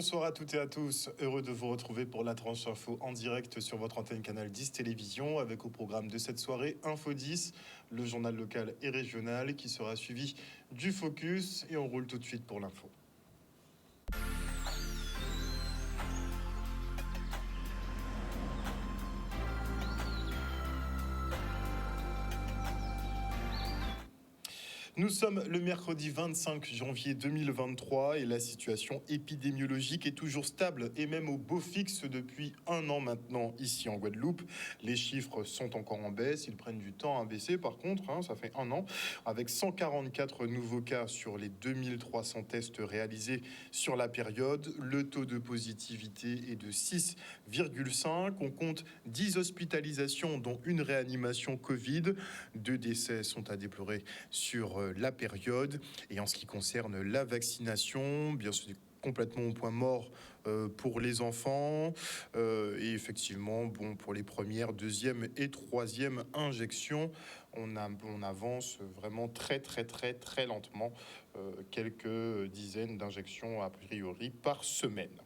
Bonsoir à toutes et à tous, heureux de vous retrouver pour la tranche info en direct sur votre antenne Canal 10 Télévision avec au programme de cette soirée Info 10, le journal local et régional qui sera suivi du Focus et on roule tout de suite pour l'info. Nous sommes le mercredi 25 janvier 2023 et la situation épidémiologique est toujours stable et même au beau fixe depuis un an maintenant ici en Guadeloupe. Les chiffres sont encore en baisse, ils prennent du temps à baisser par contre, ça fait un an, avec 144 nouveaux cas sur les 2300 tests réalisés sur la période. Le taux de positivité est de 6,5. On compte 10 hospitalisations dont une réanimation Covid. 2 décès sont à déplorer sur la période. Et en ce qui concerne la vaccination, bien sûr, complètement au point mort pour les enfants et effectivement pour les premières, deuxième et troisième injections on avance vraiment très lentement, quelques dizaines d'injections a priori par semaine.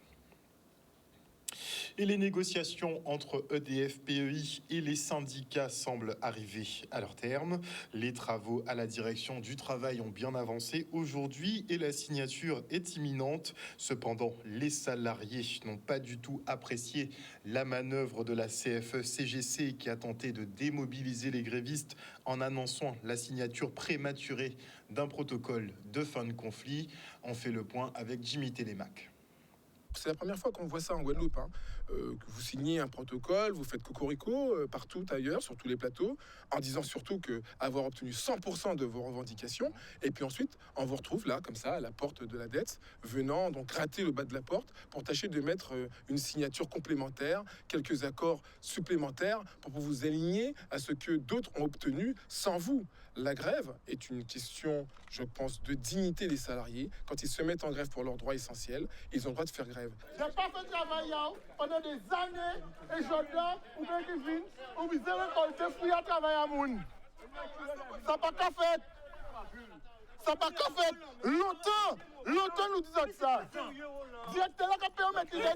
Et les négociations entre EDF, PEI et les syndicats semblent arriver à leur terme. Les travaux à la direction du travail ont bien avancé aujourd'hui et la signature est imminente. Cependant, les salariés n'ont pas du tout apprécié la manœuvre de la CFE-CGC qui a tenté de démobiliser les grévistes en annonçant la signature prématurée d'un protocole de fin de conflit. On fait le point avec Jimmy Télémac. C'est la première fois qu'on voit ça en Guadeloupe, que vous signez un protocole, vous faites cocorico partout ailleurs, sur tous les plateaux, en disant surtout qu'avoir obtenu 100% de vos revendications, et puis ensuite, on vous retrouve là, comme ça, à la porte de la dette, venant donc gratter le bas de la porte pour tâcher de mettre une signature complémentaire, quelques accords supplémentaires pour vous aligner à ce que d'autres ont obtenu sans vous. La grève est une question, je pense, de dignité des salariés. Quand ils se mettent en grève pour leurs droits essentiels, ils ont le droit de faire grève. Je n'ai pas fait travail pendant des années et je dois, ou bien qui viennent, ou bien récolter fruits à travailler à moun. Ça n'a pas qu'à faire. Ça n'a pas qu'à faire. Longtemps nous disons ça. Directeur là qui permet de dire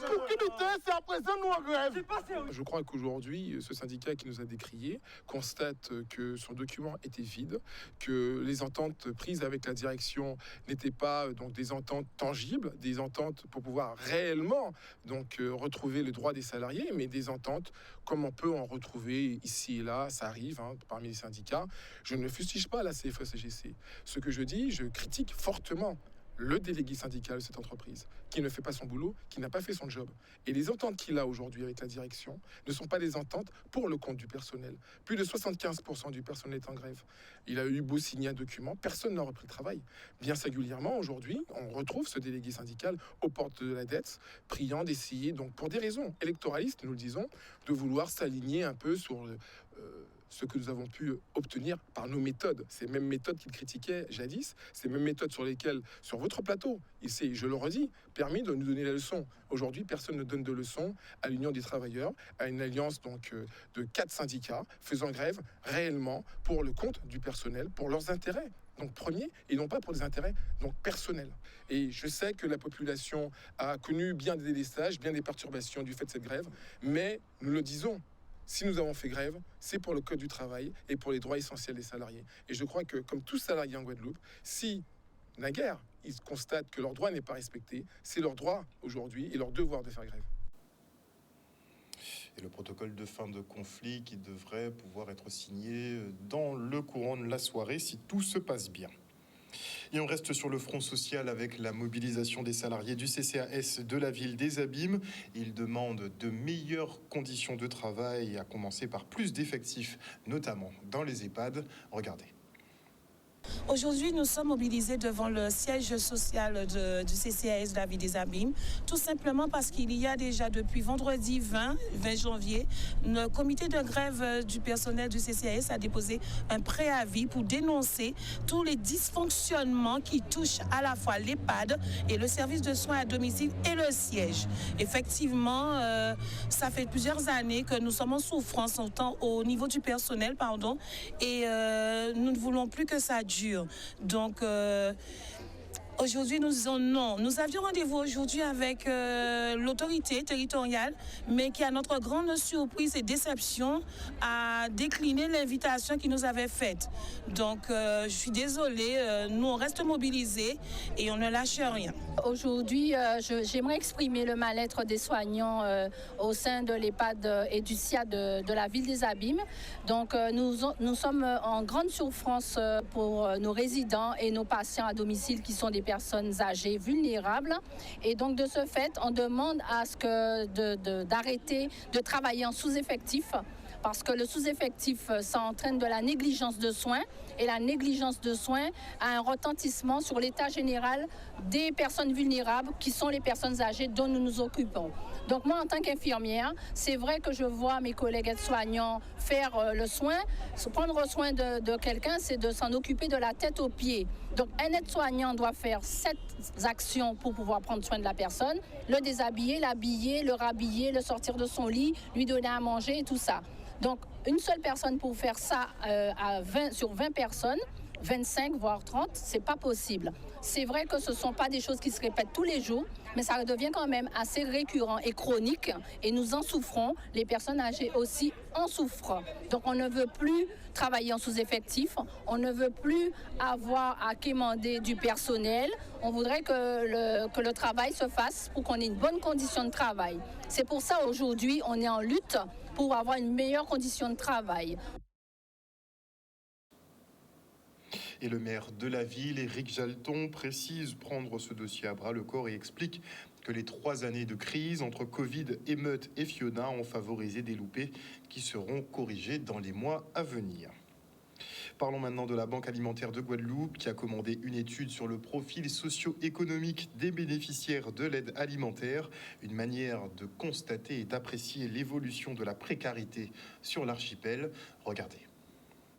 pour quitter, c'est à présent nous en grève. Je crois qu'aujourd'hui, ce syndicat qui nous a décrié constate que son document était vide, que les ententes prises avec la direction n'étaient pas donc des ententes tangibles, des ententes pour pouvoir réellement donc retrouver le droit des salariés, mais des ententes comme on peut en retrouver ici et là, ça arrive parmi les syndicats. Je ne fustige pas la CFE-CGC. Ce que je dis, je critique fortement le délégué syndical de cette entreprise, qui ne fait pas son boulot, qui n'a pas fait son job. Et les ententes qu'il a aujourd'hui avec la direction ne sont pas des ententes pour le compte du personnel. Plus de 75% du personnel est en grève. Il a eu beau signer un document, personne n'a repris le travail. Bien singulièrement, aujourd'hui, on retrouve ce délégué syndical aux portes de la dette, priant d'essayer, donc pour des raisons électoralistes, nous le disons, de vouloir s'aligner un peu sur ce que nous avons pu obtenir par nos méthodes. Ces mêmes méthodes qu'il critiquait jadis, ces mêmes méthodes sur lesquelles, sur votre plateau, il s'est, je le redis, permis de nous donner la leçon. Aujourd'hui, personne ne donne de leçon à l'Union des travailleurs, à une alliance donc de 4 syndicats faisant grève réellement pour le compte du personnel, pour leurs intérêts. Donc premiers, et non pas pour des intérêts donc personnels. Et je sais que la population a connu bien des délestages, bien des perturbations du fait de cette grève, mais nous le disons, si nous avons fait grève, c'est pour le code du travail et pour les droits essentiels des salariés. Et je crois que, comme tous salariés en Guadeloupe, si naguère ils constatent que leur droit n'est pas respecté, c'est leur droit aujourd'hui et leur devoir de faire grève. Et le protocole de fin de conflit qui devrait pouvoir être signé dans le courant de la soirée si tout se passe bien. Et on reste sur le front social avec la mobilisation des salariés du CCAS de la ville des Abîmes. Ils demandent de meilleures conditions de travail, à commencer par plus d'effectifs, notamment dans les EHPAD. Regardez. Aujourd'hui, nous sommes mobilisés devant le siège social du CCAS de la ville des Abîmes, tout simplement parce qu'il y a déjà depuis vendredi 20 janvier, le comité de grève du personnel du CCAS a déposé un préavis pour dénoncer tous les dysfonctionnements qui touchent à la fois l'EHPAD et le service de soins à domicile et le siège. Effectivement, ça fait plusieurs années que nous sommes en souffrance au niveau du personnel, et nous ne voulons plus que ça dure. Donc, Aujourd'hui, nous avions rendez-vous aujourd'hui avec l'autorité territoriale, mais qui, à notre grande surprise et déception, a décliné l'invitation qu'il nous avait faite. Donc, je suis désolée, nous, on reste mobilisés et on ne lâche rien. Aujourd'hui, j'aimerais exprimer le mal-être des soignants au sein de l'EHPAD et du SIA de la ville des Abîmes. Donc, nous sommes en grande souffrance pour nos résidents et nos patients à domicile qui sont des personnes âgées vulnérables. Et donc, de ce fait, on demande à ce que d'arrêter de travailler en sous-effectif, parce que le sous-effectif, ça entraîne de la négligence de soins, et la négligence de soins a un retentissement sur l'état général des personnes vulnérables, qui sont les personnes âgées dont nous nous occupons. Donc moi, en tant qu'infirmière, c'est vrai que je vois mes collègues aides-soignants faire le soin. Prendre soin de quelqu'un, c'est de s'en occuper de la tête aux pieds. Donc un aide-soignant doit faire 7 actions pour pouvoir prendre soin de la personne: le déshabiller, l'habiller, le rhabiller, le sortir de son lit, lui donner à manger et tout ça. Donc, une seule personne pour faire ça sur 20 personnes, 25 voire 30, c'est pas possible. C'est vrai que ce ne sont pas des choses qui se répètent tous les jours, mais ça devient quand même assez récurrent et chronique, et nous en souffrons. Les personnes âgées aussi en souffrent. Donc on ne veut plus travailler en sous-effectif, on ne veut plus avoir à quémander du personnel. On voudrait que le travail se fasse pour qu'on ait une bonne condition de travail. C'est pour ça aujourd'hui on est en lutte pour avoir une meilleure condition de travail. Et le maire de la ville, Éric Jalton, précise prendre ce dossier à bras le corps et explique que les 3 années de crise entre Covid, émeutes et Fiona ont favorisé des loupés qui seront corrigés dans les mois à venir. Parlons maintenant de la Banque alimentaire de Guadeloupe qui a commandé une étude sur le profil socio-économique des bénéficiaires de l'aide alimentaire, une manière de constater et d'apprécier l'évolution de la précarité sur l'archipel. Regardez.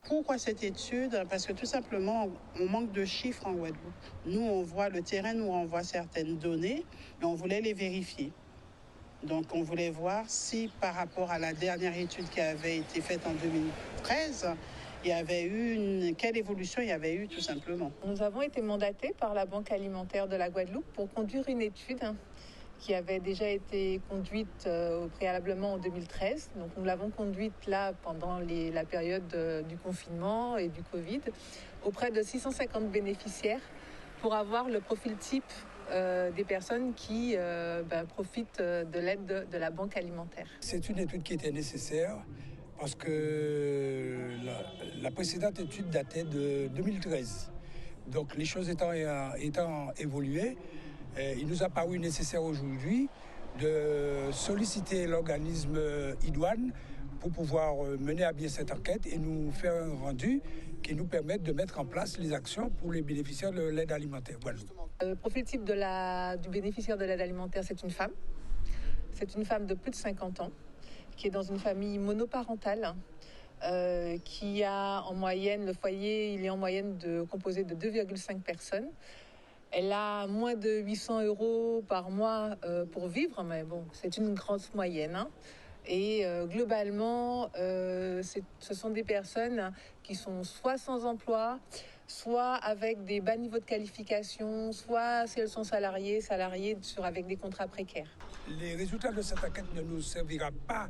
Pourquoi cette étude? Parce que tout simplement, on manque de chiffres en Guadeloupe. Nous, on voit le terrain nous renvoie certaines données, mais on voulait les vérifier. Donc, on voulait voir si, par rapport à la dernière étude qui avait été faite en 2013, il y avait eu quelle évolution il y avait eu, tout simplement. Nous avons été mandatés par la Banque alimentaire de la Guadeloupe pour conduire une étude qui avait déjà été conduite préalablement en 2013. Donc nous l'avons conduite là pendant la période du confinement et du Covid auprès de 650 bénéficiaires pour avoir le profil type des personnes qui profitent de l'aide de la Banque alimentaire. C'est une étude qui était nécessaire parce que la précédente étude datait de 2013. Donc les choses étant évoluées, il nous a paru nécessaire aujourd'hui de solliciter l'organisme Idoine pour pouvoir mener à bien cette enquête et nous faire un rendu qui nous permette de mettre en place les actions pour les bénéficiaires de l'aide alimentaire. Voilà. Le profil type du bénéficiaire de l'aide alimentaire, c'est une femme. C'est une femme de plus de 50 ans qui est dans une famille monoparentale qui a en moyenne, le foyer, il est en moyenne composé de 2,5 personnes. Elle a moins de 800 € par mois pour vivre, mais bon, c'est une grosse moyenne. Hein. Et globalement, ce sont des personnes qui sont soit sans emploi, soit avec des bas niveaux de qualification, soit si elles sont salariées avec des contrats précaires. Les résultats de cette enquête ne nous servira pas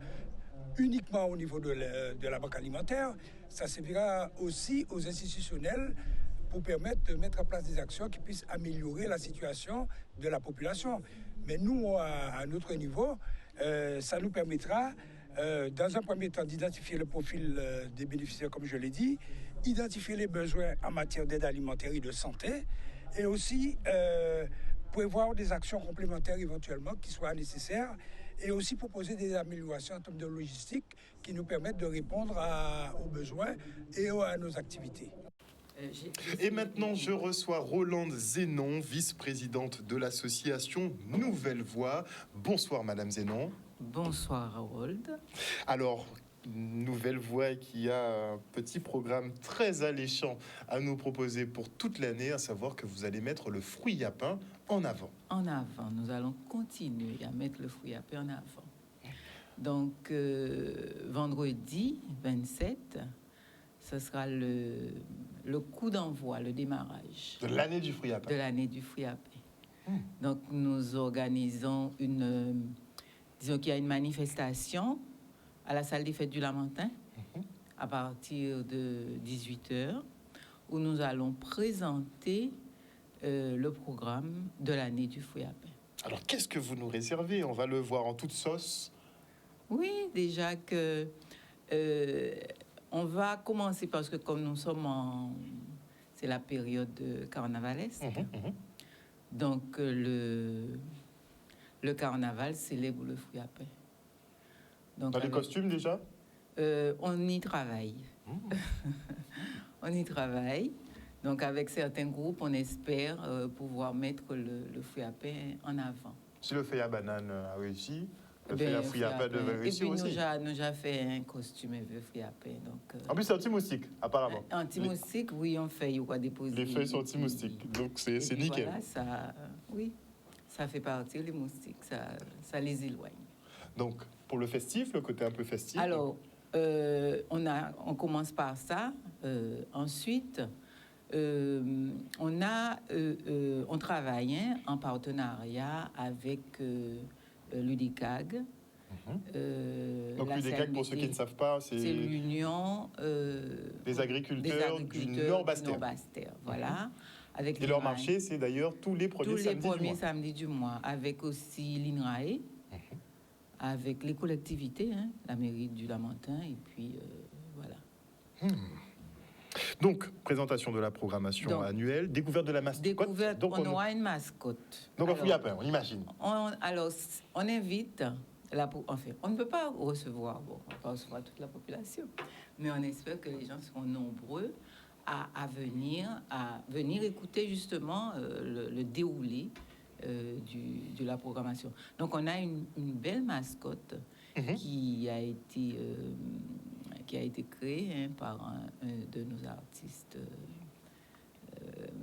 uniquement au niveau de la banque alimentaire, ça servira aussi aux institutionnels pour permettre de mettre en place des actions qui puissent améliorer la situation de la population. Mais nous, à notre niveau, ça nous permettra, dans un premier temps, d'identifier le profil des bénéficiaires, comme je l'ai dit, identifier les besoins en matière d'aide alimentaire et de santé, et aussi prévoir des actions complémentaires éventuellement qui soient nécessaires, et aussi proposer des améliorations en termes de logistique qui nous permettent de répondre aux besoins et à nos activités. Et maintenant, je reçois Rolande Zénon, vice-présidente de l'association Nouvelle Voix. Bonsoir, Madame Zénon. Bonsoir, Harold. Alors, Nouvelle Voix qui a un petit programme très alléchant à nous proposer pour toute l'année, à savoir que vous allez mettre le fruit à pain en avant. En avant, nous allons continuer à mettre le fruit à pain en avant. Donc, vendredi 27, ce sera le coup d'envoi, le démarrage. De l'année du fruit à pain. De l'année du fruit à pain. Donc, nous organisons disons qu'il y a une manifestation à la salle des fêtes du Lamentin à partir de 18h où nous allons présenter le programme de l'année du fruit à pain. Alors, qu'est-ce que vous nous réservez? On va le voir en toute sauce. Oui, déjà que on va commencer parce que comme nous sommes c'est la période carnavalesque, donc le carnaval célèbre le fruit à pain. Donc, Dans les costumes déjà? On y travaille. On y travaille. Donc, avec certains groupes, on espère pouvoir mettre le fruit à pain en avant. Si le feuille à banane a réussi, le feuille à fruit à pain devait Et réussir puis, aussi. nous avons fait un costume et le fruit à pain. Donc, En plus, c'est anti-moustique, apparemment. Anti-moustique, oui, on fait, il va déposer. Les feuilles sont anti-moustiques, donc c'est nickel. Voilà, ça, oui, ça fait partir les moustiques, ça les éloigne. Donc, pour le festif, le côté un peu festif. Alors, on commence par ça. Ensuite, on travaille en partenariat avec l'UDICAG. Donc l'UDICAG, pour ceux qui ne savent pas, c'est l'Union des agriculteurs du Nord-Bastère. Voilà. Avec et leur marché, c'est d'ailleurs tous les premiers samedis du mois. Avec aussi l'INRAE, avec les collectivités, la mairie du Lamentin, et puis voilà. Donc, présentation de la programmation annuelle, découverte de la mascotte. Donc, on aura une mascotte. Donc, un fruit à pain, on imagine. Alors, on invite, on ne peut pas recevoir, on ne peut pas recevoir toute la population, mais on espère que les gens seront nombreux à venir écouter justement le déroulé de la programmation. Donc, on a une belle mascotte qui a été créée par un de nos artistes,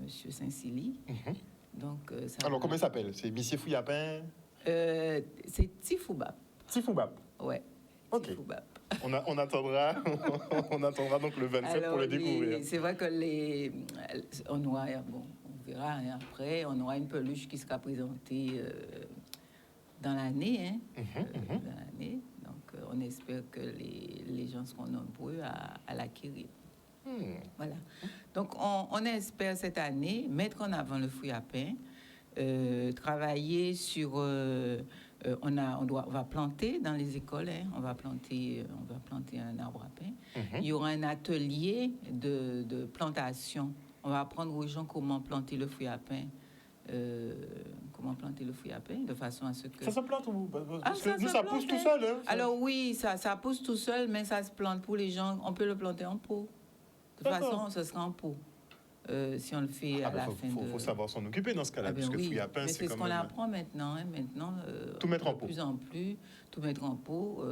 Monsieur Saint-Silly. Donc, alors, comment il s'appelle? C'est Monsieur Fruit à pain? C'est Tifoubap. Tifoubap. Ouais. Ok. Tifoubap. On attendra donc le 27 alors, pour le découvrir. C'est vrai que on verra après, on aura une peluche qui sera présentée dans l'année. Dans l'année. Donc, on espère que les gens seront nombreux à l'acquérir. Voilà. Donc, on espère cette année mettre en avant le fruit à pain, travailler sur... on va planter dans les écoles, on va planter un arbre à pain. Il y aura un atelier de plantation. On va apprendre aux gens comment planter le fruit à pain. De façon à ce que... Ça se plante ou parce ça que nous, ça pousse tout seul. Hein, Alors oui, ça pousse tout seul, mais ça se plante pour les gens. On peut le planter en pot. De toute façon, ce sera en pot. Si on le fait à la fin faut savoir s'en occuper dans ce cas-là, puisque oui. fruit à pain, c'est quand ce qu'on même... apprend maintenant. Maintenant, tout mettre en pot. De plus en plus, tout mettre en pot.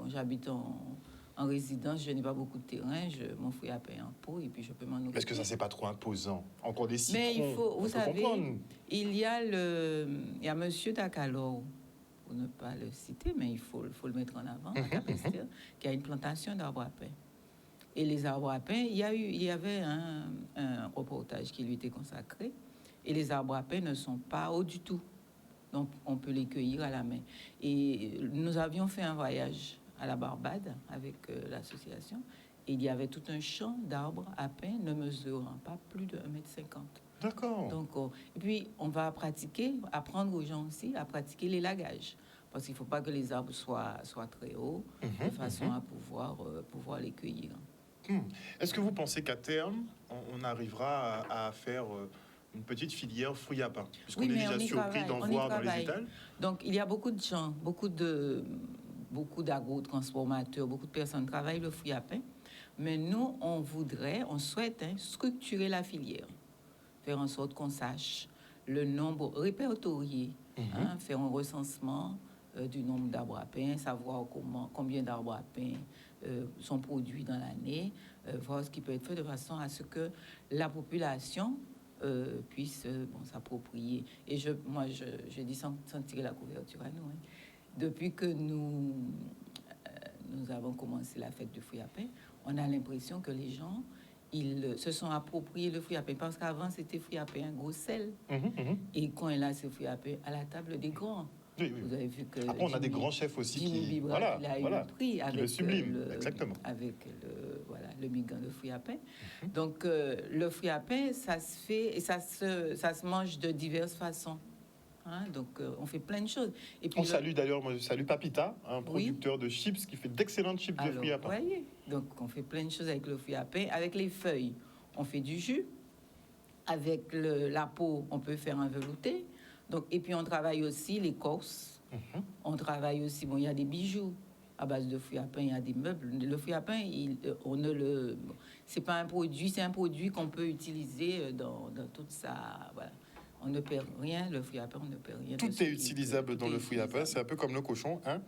J'habite en résidence, je n'ai pas beaucoup de terrain, mon fruit à pain en pot et puis je peux m'en occuper. Est-ce que ça, c'est pas trop imposant? Encore des citrons, mais il faut, vous savez, comprendre. il y a Monsieur Dacalor, pour ne pas le citer, mais il faut le mettre en avant, à Capesterre, qui a une plantation d'arbres à pain. Et les arbres à pain, il y avait un reportage qui lui était consacré, et les arbres à pain ne sont pas hauts du tout. Donc, on peut les cueillir à la main. Et nous avions fait un voyage à la Barbade avec l'association, et il y avait tout un champ d'arbres à pain ne mesurant pas plus de 1,50 m. D'accord. Donc, et puis, on va apprendre aux gens aussi à pratiquer l'élagage. Parce qu'il ne faut pas que les arbres soient très hauts, de façon à pouvoir les cueillir. Est-ce que vous pensez qu'à terme, on arrivera à faire une petite filière fruits à pain? Puisqu'on est déjà surpris d'en voir dans les étals. Donc, il y a beaucoup de gens, beaucoup d'agro-transformateurs, beaucoup de personnes travaillent le fruit à pain. Mais nous, on souhaite structurer la filière, faire en sorte qu'on sache le nombre, répertorié, faire un recensement du nombre d'arbres à pain, savoir combien d'arbres à pain sont produits dans l'année, voir ce qui peut être fait de façon à ce que la population puisse s'approprier. Et je dis sans tirer la couverture à nous. Depuis que nous nous avons commencé la fête du fruit à pain, on a l'impression que les gens, ils se sont appropriés le fruit à pain. Parce qu'avant, c'était fruit à pain, un gros sel. Et quand il a ce fruit à pain à la table des grands. Oui, oui. Vous avez vu que Après, on a des grands chefs aussi qui, il a eu le prix avec le sublime, exactement. Avec le migan de fruits à pain. Donc, le fruit à pain, ça se fait et ça se mange de diverses façons. Hein, donc, on fait plein de choses. Et puis, salue d'ailleurs, moi je salue Papita, un producteur de chips qui fait d'excellentes chips de fruits à pain. Voyez, donc, on fait plein de choses avec le fruit à pain. Avec les feuilles, on fait du jus. Avec la peau, on peut faire un velouté. Donc, et puis, on travaille aussi l'écorce. On travaille aussi, il y a des bijoux à base de fruits à pain, il y a des meubles. Le fruit à pain, c'est pas un produit, c'est un produit qu'on peut utiliser dans toute sa... Voilà. On ne perd rien, le fruit à pain, on ne perd rien. Tout est utilisable dans le fruit à pain, c'est un peu comme le cochon, hein.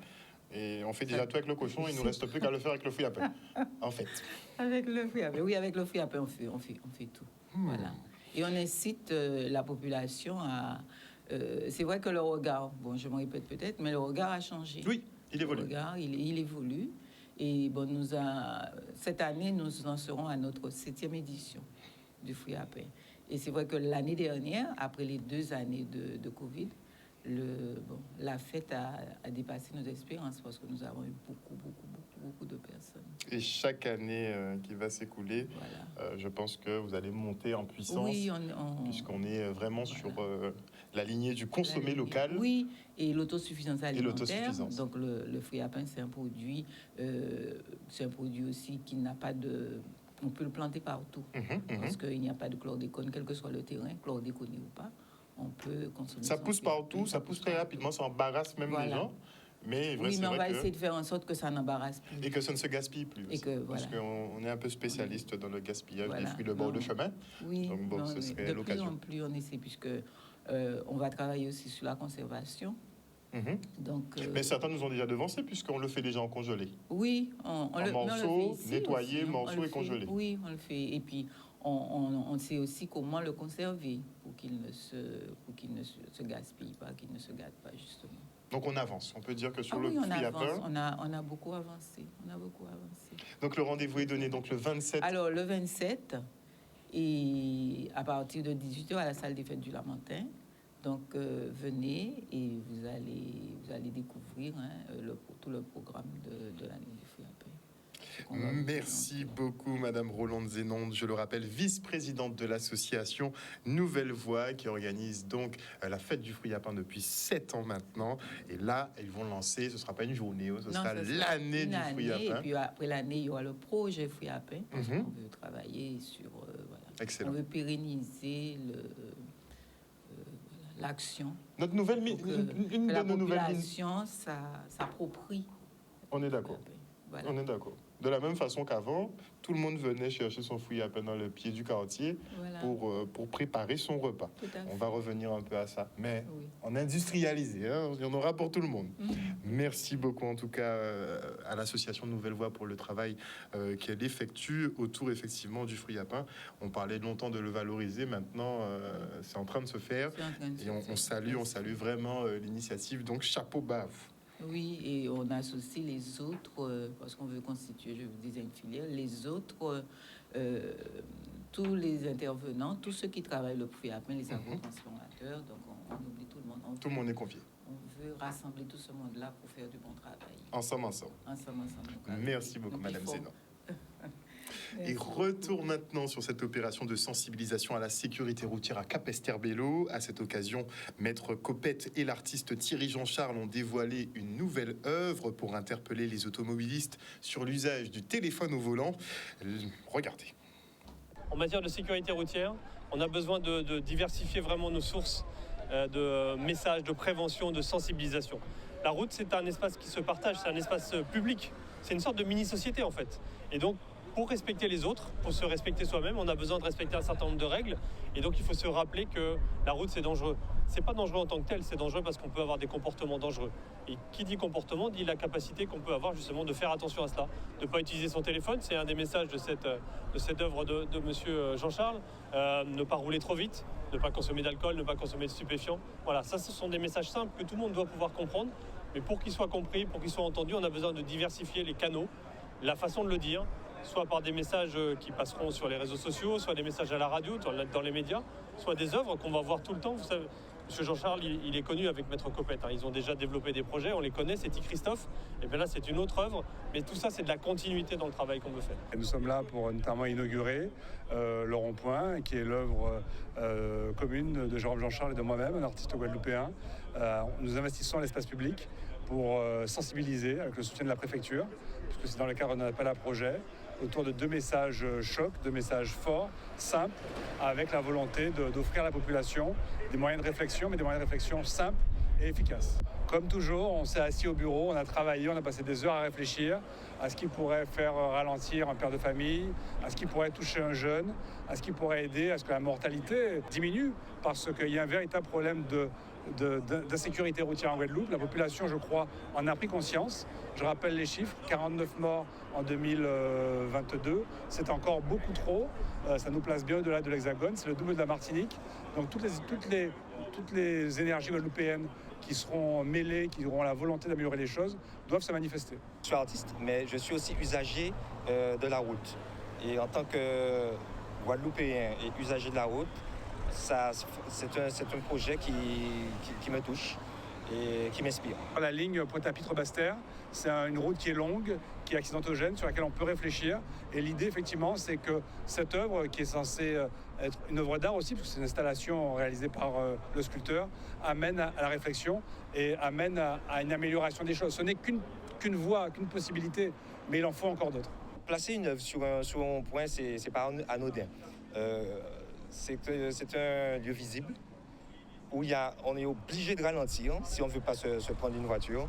Et on fait déjà tout avec le cochon, il nous reste plus qu'à le faire avec le fruit à pain, en fait. Avec le fruit à pain, oui, avec le fruit à pain, on fait tout. Voilà. Et on incite la population à... c'est vrai que le regard, bon, je me répète peut-être, mais le regard a changé. Oui, il évolue. Le regard, il évolue. Et bon, cette année, nous en serons à notre 7e édition du fruit à pain. Et c'est vrai que l'année dernière, après les 2 années de Covid, la fête a dépassé nos espérances parce que nous avons eu beaucoup de personnes. Et chaque année qui va s'écouler, je pense que vous allez monter en puissance, oui, puisqu'on est vraiment sur la lignée du consommer local. Oui, et l'autosuffisance alimentaire. Donc le fruit à pain, c'est un produit aussi qui n'a pas de... On peut le planter partout, parce qu'il n'y a pas de chlordécone, quel que soit le terrain, chlordéconé ou pas, on peut consommer. Ça pousse partout, ça pousse très rapidement, ça embarrasse même les gens. Mais on va essayer de faire en sorte que ça n'embarrasse plus. Et que ça ne se gaspille plus. Parce qu'on est un peu spécialiste dans le gaspillage des fruits de bord de chemin. Oui, donc bon, ce serait l'occasion. De plus en plus on essaie, puisque on va travailler aussi sur la conservation. Donc, mais certains nous ont déjà devancé puisqu'on le fait déjà en congelé. Oui, en morceaux, nettoyé, morceaux et congelé. Oui, on le fait. Et puis, on sait aussi comment le conserver pour qu'il ne se gaspille pas, qu'il ne se gâte pas, justement. Donc, on avance. On peut dire que sur le fruit à pain... On a beaucoup avancé. Donc, le rendez-vous est donné donc le 27. Alors, le 27, et à partir de 18h à la salle des fêtes du Lamentin. Donc, venez et vous allez découvrir tout le programme de l'année du fruit à pain. Merci beaucoup, Madame Rolande Zénonde. Je le rappelle, vice-présidente de l'association Nouvelle Voie, qui organise donc la fête du fruit à pain depuis 7 ans maintenant. Et là, ils vont lancer, ce ne sera pas une journée, ce sera l'année du fruit à pain. Et puis après l'année, il y aura le projet fruit à pain. Parce qu'on veut travailler sur... Excellent. On veut pérenniser l'action. Notre nouvelle une de nos nouvelles population s'approprie. On est d'accord. Voilà. On est d'accord. De la même façon qu'avant, tout le monde venait chercher son fruit à pain dans le pied du quartier pour préparer son repas. On va revenir un peu à ça. Mais on industrialise, hein, il y en aura pour tout le monde. Merci beaucoup en tout cas à l'association Nouvelle Voie pour le travail qu'elle effectue autour effectivement du fruit à pain. On parlait longtemps de le valoriser, maintenant c'est en train de se faire. Et on salue vraiment l'initiative. Donc chapeau bas. Oui, et on associe les autres, parce qu'on veut constituer, je vous disais, une filière, les autres, tous les intervenants, tous ceux qui travaillent le fruit à pain, les agro-transformateurs, donc on oublie tout le monde. Tout le monde est convié. On veut rassembler tout ce monde-là pour faire du bon travail. Ensemble. Merci beaucoup, Madame Zénon. Et retour maintenant sur cette opération de sensibilisation à la sécurité routière à Capesterre-Belle-Eau. À cette occasion, Maître Copette et l'artiste Thierry Jean-Charles ont dévoilé une nouvelle œuvre pour interpeller les automobilistes sur l'usage du téléphone au volant. Regardez. En matière de sécurité routière, on a besoin de diversifier vraiment nos sources de messages, de prévention, de sensibilisation. La route, c'est un espace qui se partage, c'est un espace public. C'est une sorte de mini-société en fait. Et donc, pour respecter les autres, pour se respecter soi-même, on a besoin de respecter un certain nombre de règles. Et donc, il faut se rappeler que la route, c'est dangereux. C'est pas dangereux en tant que tel, c'est dangereux parce qu'on peut avoir des comportements dangereux. Et qui dit comportement, dit la capacité qu'on peut avoir justement de faire attention à cela. De ne pas utiliser son téléphone, c'est un des messages de cette œuvre de monsieur Jean-Charles. Ne pas rouler trop vite, ne pas consommer d'alcool, ne pas consommer de stupéfiants. Voilà, ça, ce sont des messages simples que tout le monde doit pouvoir comprendre. Mais pour qu'il soit compris, pour qu'il soit entendu, on a besoin de diversifier les canaux, la façon de le dire, soit par des messages qui passeront sur les réseaux sociaux, soit des messages à la radio, dans les médias, soit des œuvres qu'on va voir tout le temps. Vous savez, M. Jean-Charles, il est connu avec Maître Copette. Ils ont déjà développé des projets, on les connaît, c'est Christophe. Et bien là, c'est une autre œuvre. Mais tout ça, c'est de la continuité dans le travail qu'on veut faire. Et nous sommes là pour notamment inaugurer le Rond-Point, qui est l'œuvre commune de Jérôme Jean-Charles et de moi-même, un artiste guadeloupéen. Nous investissons l'espace public pour sensibiliser avec le soutien de la préfecture, puisque c'est dans le cadre d'un appel à projet, autour de 2 messages chocs, 2 messages forts, simples, avec la volonté d'offrir à la population des moyens de réflexion, mais des moyens de réflexion simples et efficaces. Comme toujours, on s'est assis au bureau, on a travaillé, on a passé des heures à réfléchir à ce qui pourrait faire ralentir un père de famille, à ce qui pourrait toucher un jeune, à ce qui pourrait aider à ce que la mortalité diminue, parce qu'il y a un véritable problème d'insécurité routière en Guadeloupe. La population, je crois, en a pris conscience. Je rappelle les chiffres, 49 morts en 2022, c'est encore beaucoup trop. Ça nous place bien au-delà de l'Hexagone, c'est le double de la Martinique. Donc toutes les énergies guadeloupéennes qui seront mêlées, qui auront la volonté d'améliorer les choses, doivent se manifester. Je suis artiste, mais je suis aussi usager de la route. Et en tant que Guadeloupéen et usager de la route, c'est un projet qui me touche et qui m'inspire. La ligne Pointe-à-Pitre-Basse-Terre, c'est une route qui est longue, qui est accidentogène, sur laquelle on peut réfléchir. Et l'idée, effectivement, c'est que cette œuvre, qui est censée être une œuvre d'art aussi, parce que c'est une installation réalisée par le sculpteur, amène à la réflexion et amène à une amélioration des choses. Ce n'est qu'une voie, qu'une possibilité, mais il en faut encore d'autres. Placer une œuvre sur un point, c'est pas anodin. C'est un lieu visible où on est obligé de ralentir si on ne veut pas se prendre une voiture.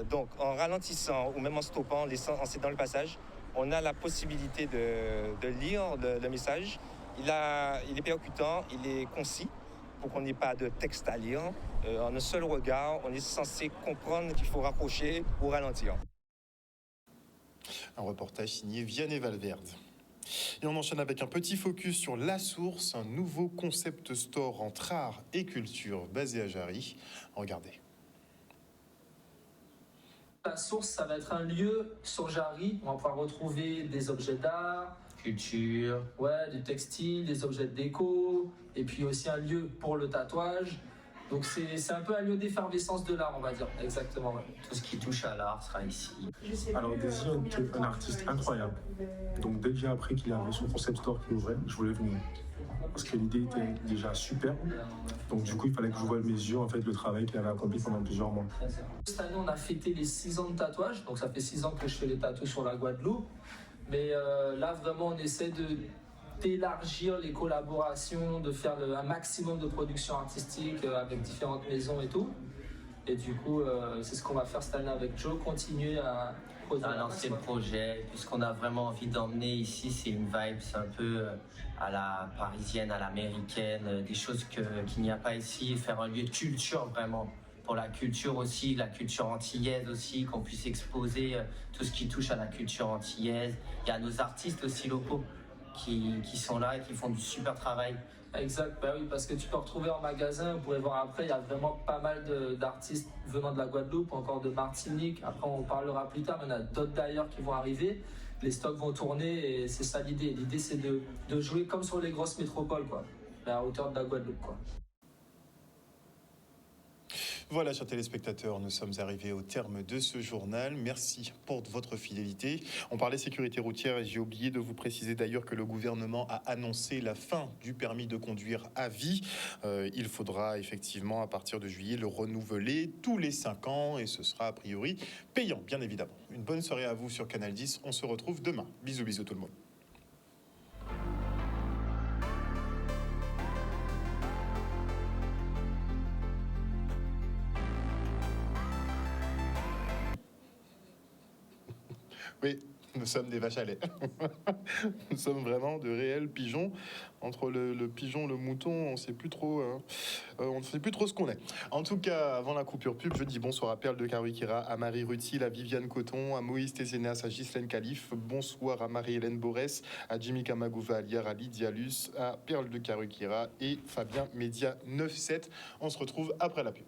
Donc en ralentissant ou même en stoppant, en cédant le passage, on a la possibilité de lire le message. Il est percutant, il est concis pour qu'on n'ait pas de texte à lire. En un seul regard, on est censé comprendre qu'il faut rapprocher ou ralentir. Un reportage signé Vianney Valverde. Et on enchaîne avec un petit focus sur La Source, un nouveau concept store entre art et culture basé à Jarry. Regardez. La Source, ça va être un lieu sur Jarry. On va pouvoir retrouver des objets d'art, culture, du textile, des objets de déco, et puis aussi un lieu pour le tatouage. Donc c'est un peu un lieu d'effervescence de l'art, on va dire. Exactement. Ouais. Tout ce qui touche à l'art sera ici. Alors Daisy est un artiste incroyable. Donc dès que j'ai appris qu'il avait son concept store qui ouvrait, je voulais venir. Parce que l'idée était déjà superbe. Donc du coup, il fallait que je voie mes yeux en fait, le travail qu'il avait accompli pendant plusieurs mois. Cette année, on a fêté les 6 ans de tatouage. Donc ça fait 6 ans que je fais les tatous sur la Guadeloupe. Mais là, vraiment, on essaie d'élargir les collaborations, de faire un maximum de production artistique avec différentes maisons et tout. Et du coup, c'est ce qu'on va faire cette année avec Joe, continuer à lancer le projet. Puis ce qu'on a vraiment envie d'emmener ici, c'est une vibe un peu à la parisienne, à l'américaine, des choses qu'il n'y a pas ici, faire un lieu de culture vraiment. Pour la culture aussi, la culture antillaise aussi, qu'on puisse exposer tout ce qui touche à la culture antillaise. Il y a nos artistes aussi locaux qui sont là et qui font du super travail. Exact, bah oui, parce que tu peux retrouver en magasin, vous pourrez voir après, il y a vraiment pas mal d'artistes venant de la Guadeloupe, encore de Martinique. Après, on parlera plus tard, mais il y en a d'autres d'ailleurs qui vont arriver. Les stocks vont tourner et c'est ça l'idée. L'idée, c'est de jouer comme sur les grosses métropoles, quoi, mais à hauteur de la Guadeloupe, quoi. Voilà, chers téléspectateurs, nous sommes arrivés au terme de ce journal. Merci pour votre fidélité. On parlait sécurité routière et j'ai oublié de vous préciser d'ailleurs que le gouvernement a annoncé la fin du permis de conduire à vie. Il faudra effectivement, à partir de juillet, le renouveler tous les 5 ans et ce sera a priori payant, bien évidemment. Une bonne soirée à vous sur Canal 10. On se retrouve demain. Bisous, bisous tout le monde. Oui, nous sommes des vaches à lait. Nous sommes vraiment de réels pigeons. Entre le pigeon, le mouton, on ne sait plus trop ce qu'on est. En tout cas, avant la coupure pub, je dis bonsoir à Perle de Karuikira, à Marie Rutil, à Viviane Coton, à Moïse Tézénas, à Ghislaine Calif. Bonsoir à Marie-Hélène Borès, à Jimmy Kamagouva Aliar, à Lydia Luce, à Perle de Karuikira et Fabien Média 97. On se retrouve après la pub.